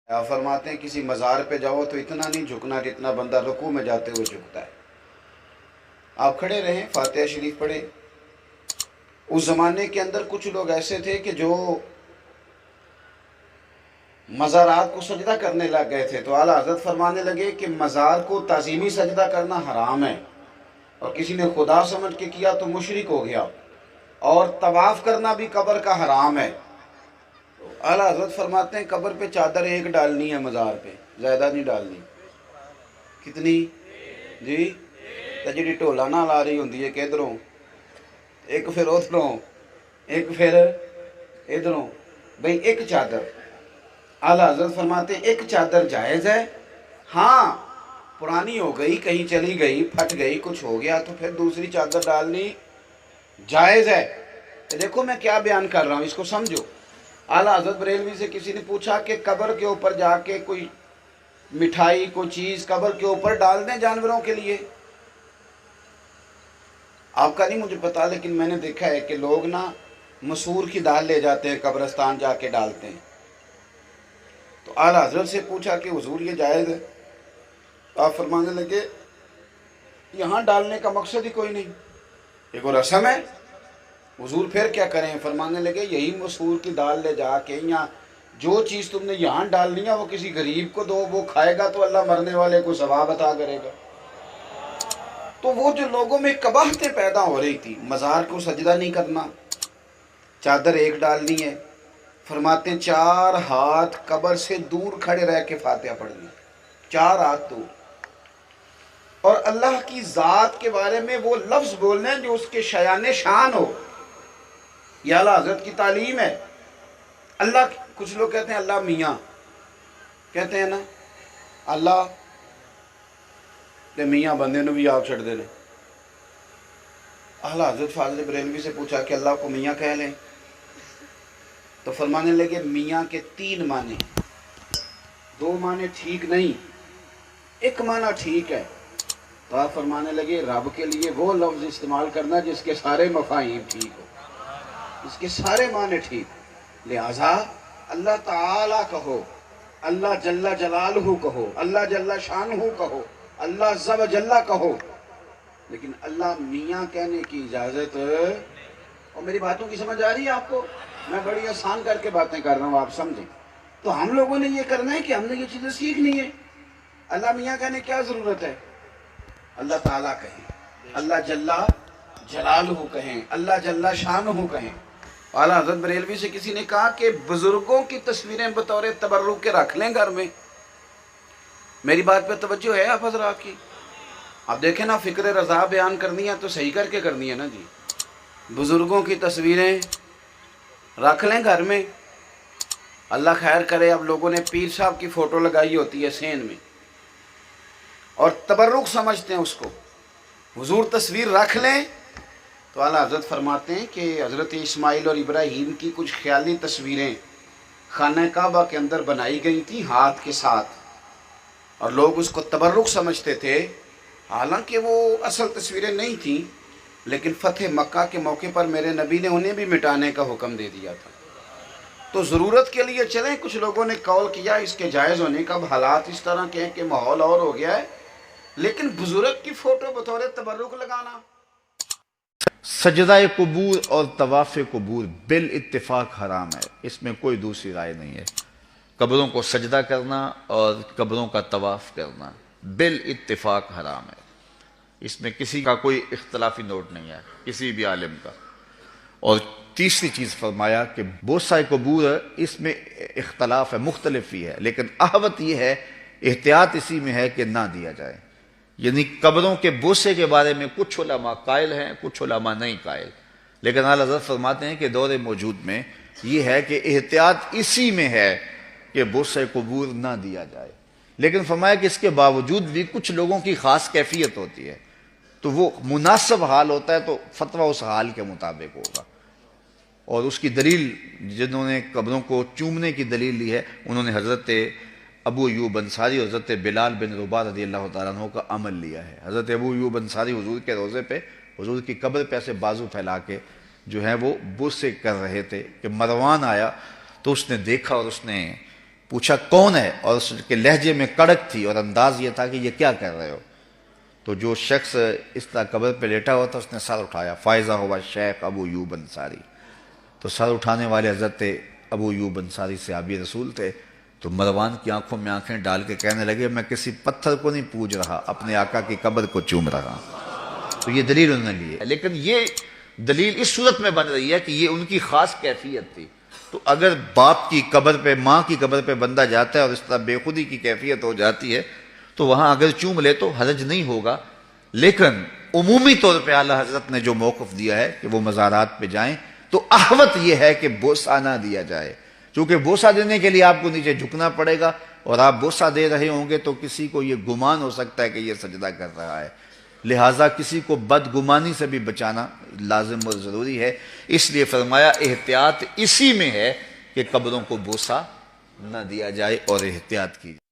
آپ فرماتے ہیں کسی مزار پہ جاؤ تو اتنا نہیں جھکنا جتنا بندہ رکوع میں جاتے ہوئے جھکتا ہے. آپ کھڑے رہیں، فاتحہ شریف پڑھیں. اس زمانے کے اندر کچھ لوگ ایسے تھے کہ جو مزارات کو سجدہ کرنے لگ گئے تھے، تو اعلیٰ حضرت فرمانے لگے کہ مزار کو تعظیمی سجدہ کرنا حرام ہے، اور کسی نے خدا سمجھ کے کیا تو مشرک ہو گیا، اور طواف کرنا بھی قبر کا حرام ہے. اعلیٰ حضرت فرماتے ہیں قبر پہ چادر ایک ڈالنی ہے، مزار پہ زیادہ نہیں ڈالنی. کتنی جی؟ تو جی ٹولا نہ لا رہی ہوندی ہے کہ ادھروں ایک پھر ادھروں ایک پھر ادھروں، بھئی ایک چادر. اعلیٰ حضرت فرماتے ہیں ایک چادر جائز ہے، ہاں پرانی ہو گئی، کہیں چلی گئی، پھٹ گئی، کچھ ہو گیا تو پھر دوسری چادر ڈالنی جائز ہے. دیکھو میں کیا بیان کر رہا ہوں، اس کو سمجھو. اعلیٰ حضرت بریلوی سے کسی نے پوچھا کہ قبر کے اوپر جا کے کوئی مٹھائی کوئی چیز قبر کے اوپر ڈال دیں جانوروں کے لیے. آپ کا نہیں مجھے پتا، لیکن میں نے دیکھا ہے کہ لوگ نا مسور کی دال لے جاتے ہیں قبرستان جا کے ڈالتے ہیں. تو اعلیٰ حضرت سے پوچھا کہ حضور یہ جائز ہے؟ آپ فرمانے لگے یہاں ڈالنے کا مقصد ہی کوئی نہیں، یہ کوئی رسم ہے. حضور پھر کیا کریں؟ فرمانے لگے یہی مسور کی دال لے جا کے یا جو چیز تم نے یہاں ڈالنی ہے وہ کسی غریب کو دو، وہ کھائے گا تو اللہ مرنے والے کو ثواب عطا کرے گا. تو وہ جو لوگوں میں قباحتیں پیدا ہو رہی تھی، مزار کو سجدہ نہیں کرنا، چادر ایک ڈالنی ہے، فرماتے ہیں 4 ہاتھ قبر سے دور کھڑے رہ کے فاتحہ پڑھنی، 4 ہاتھ دور، اور اللہ کی ذات کے بارے میں وہ لفظ بولنے ہیں جو اس کے شایان شان ہو. یہ اعلیٰ حضرت کی تعلیم ہے. اللہ، کچھ لوگ کہتے ہیں اللہ میاں کہتے ہیں نا، اللہ تے میاں بندے نو بھی آپ چھڑ دے لیں. اعلیٰ حضرت فاضل بریلوی سے پوچھا کہ اللہ کو میاں کہہ لیں، تو فرمانے لگے میاں کے 3 معنی، 2 معنی ٹھیک نہیں، ایک معنی ٹھیک ہے. تو آپ فرمانے لگے رب کے لیے وہ لفظ استعمال کرنا جس کے سارے مفاہیم ٹھیک ہو، اس کے سارے معنی ٹھیک. لہذا اللہ تعالیٰ کہو، اللہ جل جلالہ کہو، اللہ جل شانہ کہو، اللہ عز و جل کہو، لیکن اللہ میاں کہنے کی اجازت. اور میری باتوں کی سمجھ آ رہی ہے آپ کو؟ میں بڑی آسان کر کے باتیں کر رہا ہوں، آپ سمجھیں. تو ہم لوگوں نے یہ کرنا ہے کہ ہم نے یہ چیزیں سیکھنی ہے. اللہ میاں کہنے کیا ضرورت ہے؟ اللہ تعالیٰ کہیں، اللہ جل جلالہ کہیں، اللہ جل شانہ کہیں. اعلیٰ حضرت بریلوی سے کسی نے کہا کہ بزرگوں کی تصویریں بطور تبرک کے رکھ لیں گھر میں. میری بات پہ توجہ ہے آپ حضرات کی؟ آپ دیکھیں نا، فکر رضا بیان کرنی ہے تو صحیح کر کے کرنی ہے نا جی. بزرگوں کی تصویریں رکھ لیں گھر میں. اللہ خیر کرے، اب لوگوں نے پیر صاحب کی فوٹو لگائی ہوتی ہے سین میں اور تبرک سمجھتے ہیں اس کو. حضور تصویر رکھ لیں تو اعلیٰ حضرت فرماتے ہیں کہ حضرت اسماعیل اور ابراہیم کی کچھ خیالی تصویریں خانہ کعبہ کے اندر بنائی گئی تھیں ہاتھ کے ساتھ، اور لوگ اس کو تبرک سمجھتے تھے، حالانکہ وہ اصل تصویریں نہیں تھیں. لیکن فتح مکہ کے موقع پر میرے نبی نے انہیں بھی مٹانے کا حکم دے دیا تھا. تو ضرورت کے لیے چلیں. کچھ لوگوں نے قول کیا اس کے جائز ہونے کا، اب حالات اس طرح کے ہیں کہ ماحول اور ہو گیا ہے، لیکن بزرگ کی فوٹو بطور تبرک لگانا. سجدہ قبور اور طواف قبور بالاتفاق حرام ہے، اس میں کوئی دوسری رائے نہیں ہے. قبروں کو سجدہ کرنا اور قبروں کا طواف کرنا بالاتفاق حرام ہے، اس میں کسی کا کوئی اختلافی نوٹ نہیں ہے، کسی بھی عالم کا. اور تیسری چیز فرمایا کہ بوسہ قبور، اس میں اختلاف ہے، مختلف ہی ہے، لیکن احوط یہ ہے، احتیاط اسی میں ہے کہ نہ دیا جائے. یعنی قبروں کے بوسے کے بارے میں کچھ علماء قائل ہیں، کچھ علماء نہیں قائل، لیکن اعلیٰ حضرت فرماتے ہیں کہ دور موجود میں یہ ہے کہ احتیاط اسی میں ہے کہ بوسہ قبور نہ دیا جائے. لیکن فرمایا کہ اس کے باوجود بھی کچھ لوگوں کی خاص کیفیت ہوتی ہے، تو وہ مناسب حال ہوتا ہے تو فتویٰ اس حال کے مطابق ہوگا. اور اس کی دلیل، جنہوں نے قبروں کو چومنے کی دلیل لی ہے، انہوں نے حضرت ابو ایوب انصاری اور حضرت بلال بن رباح رضی اللہ تعالیٰ عنہ کا عمل لیا ہے. حضرت ابو ایوب انصاری حضور کے روضے پہ، حضور کی قبر پہ ایسے بازو پھیلا کے جو ہے وہ بوسے کر رہے تھے کہ مروان آیا تو اس نے دیکھا اور اس نے پوچھا کون ہے، اور اس کے لہجے میں کڑک تھی اور انداز یہ تھا کہ یہ کیا کر رہے ہو؟ تو جو شخص اس طرح قبر پہ لیٹا ہوا تھا اس نے سر اٹھایا، فائزہ ہوا شیخ ابو ایوب انصاری. تو سر اٹھانے والے حضرت ابو ایوب انصاری صحابی رسول تھے. تو مروان کی آنکھوں میں آنکھیں ڈال کے کہنے لگے میں کسی پتھر کو نہیں پوج رہا، اپنے آقا کی قبر کو چوم رہا. تو یہ دلیل انہوں نے لی ہے، لیکن یہ دلیل اس صورت میں بن رہی ہے کہ یہ ان کی خاص کیفیت تھی. تو اگر باپ کی قبر پہ، ماں کی قبر پہ بندہ جاتا ہے اور اس طرح بے خودی کی کیفیت ہو جاتی ہے تو وہاں اگر چوم لے تو حرج نہیں ہوگا. لیکن عمومی طور پہ اعلیٰ حضرت نے جو موقف دیا ہے کہ وہ مزارات پہ جائیں تو احوط یہ ہے کہ بوسہ نہ دیا جائے، چونکہ بوسہ دینے کے لیے آپ کو نیچے جھکنا پڑے گا، اور آپ بوسہ دے رہے ہوں گے تو کسی کو یہ گمان ہو سکتا ہے کہ یہ سجدہ کر رہا ہے. لہٰذا کسی کو بدگمانی سے بھی بچانا لازم اور ضروری ہے. اس لیے فرمایا احتیاط اسی میں ہے کہ قبروں کو بوسہ نہ دیا جائے اور احتیاط کی جائے.